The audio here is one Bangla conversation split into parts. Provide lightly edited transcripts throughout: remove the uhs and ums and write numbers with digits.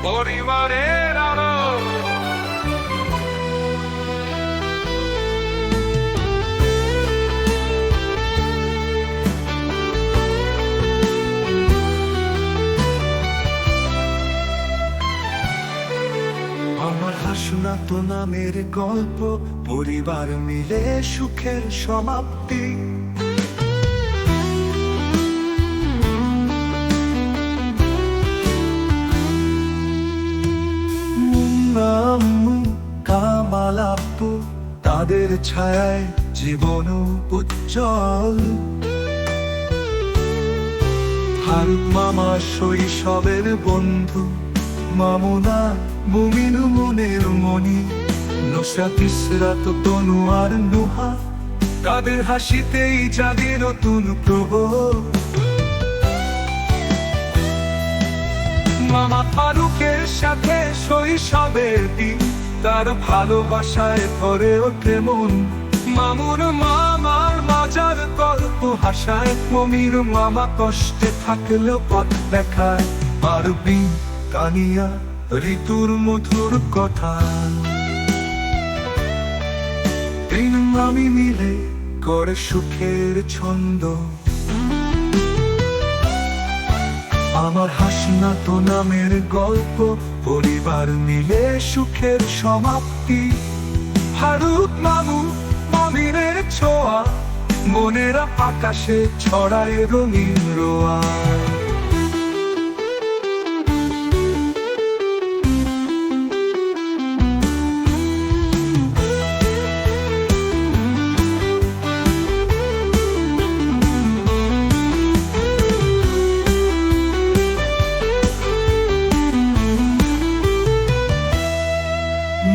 পরিবারের আলো। আমার হাসনা তো নামের গল্প, পরিবার মিলে সুখের সমাপ্তি। মুন্না আম্মু, কামাল আব্বু, তাদের ছায়ায় জীবন উজ্জ্বল। ফারুক মামা শৈশবের বন্ধু, মামুনা মুমিনু মনের মনি, নুসরাত ইসরাত তনু আর নুহা, তাদের হাসিতেই জাগে নতুন প্রভাত। মামা ফারুকের সাথে শৈশবের দিন, তার ভালোবাসায় ভরে ওঠে মন। মামুর মামার মজার গল্প হাসায়, মমির মামা কষ্টে থাকলেও পথ দেখায়। পারবি কানিয়া ঋতুর মধুর কথা, তিন মামি মিলে করে সুখের ছন্দ। আমার হাসনা তো নামের গল্প, পরিবার মিলে সুখের সমাপ্তি। ফারুক মামু মমিনের ছোঁয়া, মনেরা আকাশে ছড়ায় রঙিন রোয়া।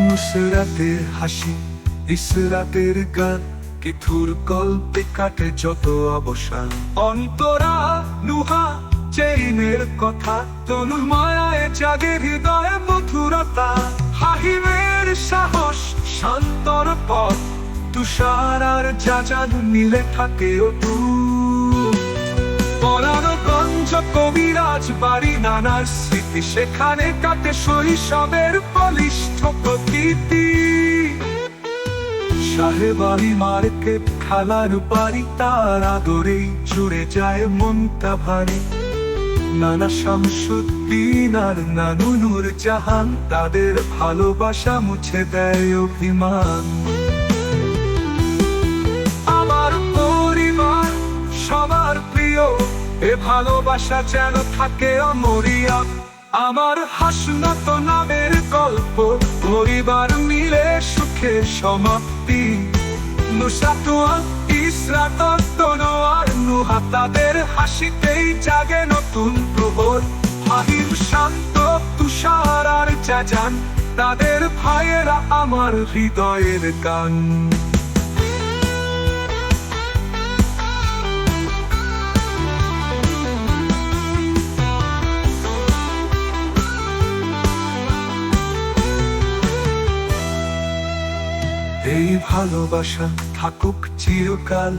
নুসরাতের হাসি, ইসরাতের গান, কিথুর গল্পে কাটে যত অবসান। অন্তরা নুহা চেইনের কথা, তনুর মায়ায় জাগে হৃদয়ে মধুরতা। হাহিমের সাহস, শান্তর পথ, তুষার আর যাজান মিলে থাকে অটুট। পরাণগঞ্জ কবিরাজ বাড়ি, নানার স্মৃতি সেখানে কাটে শৈশবের বলিষ্ঠ প্রকৃতি। সাহেবাড়ি মার্কেট খালার বাড়ি, তার আদরেই জুড়ে যায় মনটা ভারী। নানা শামসুদ্দিন আর নানু নূর জাহান, তাদের ভালোবাসা মুছে দেয় অভিমান। আমার পরিবার সবার প্রিয়, এ ভালোবাসা যেন থাকে অমরিয়া। আমার হাসনা তো নামের গল্প, পরিবার মিলে সুখের সমাপ্তি। নুসরাত ইসরাত তনু আর নুহা, তাদের হাসিতেই জাগে নতুন প্রহর। আহিম শান্ত তুষার আর যাজান, তাদের ভাইয়েরা আমার হৃদয়ের গান। এই ভালোবাসা থাকুক চিরকাল,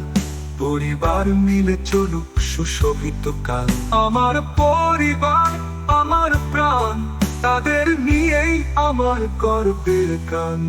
পরিবার মিলে চলুক সুশোভিত কাল। আমার পরিবার আমার প্রাণ, তাদের নিয়েই আমার গর্বের গান।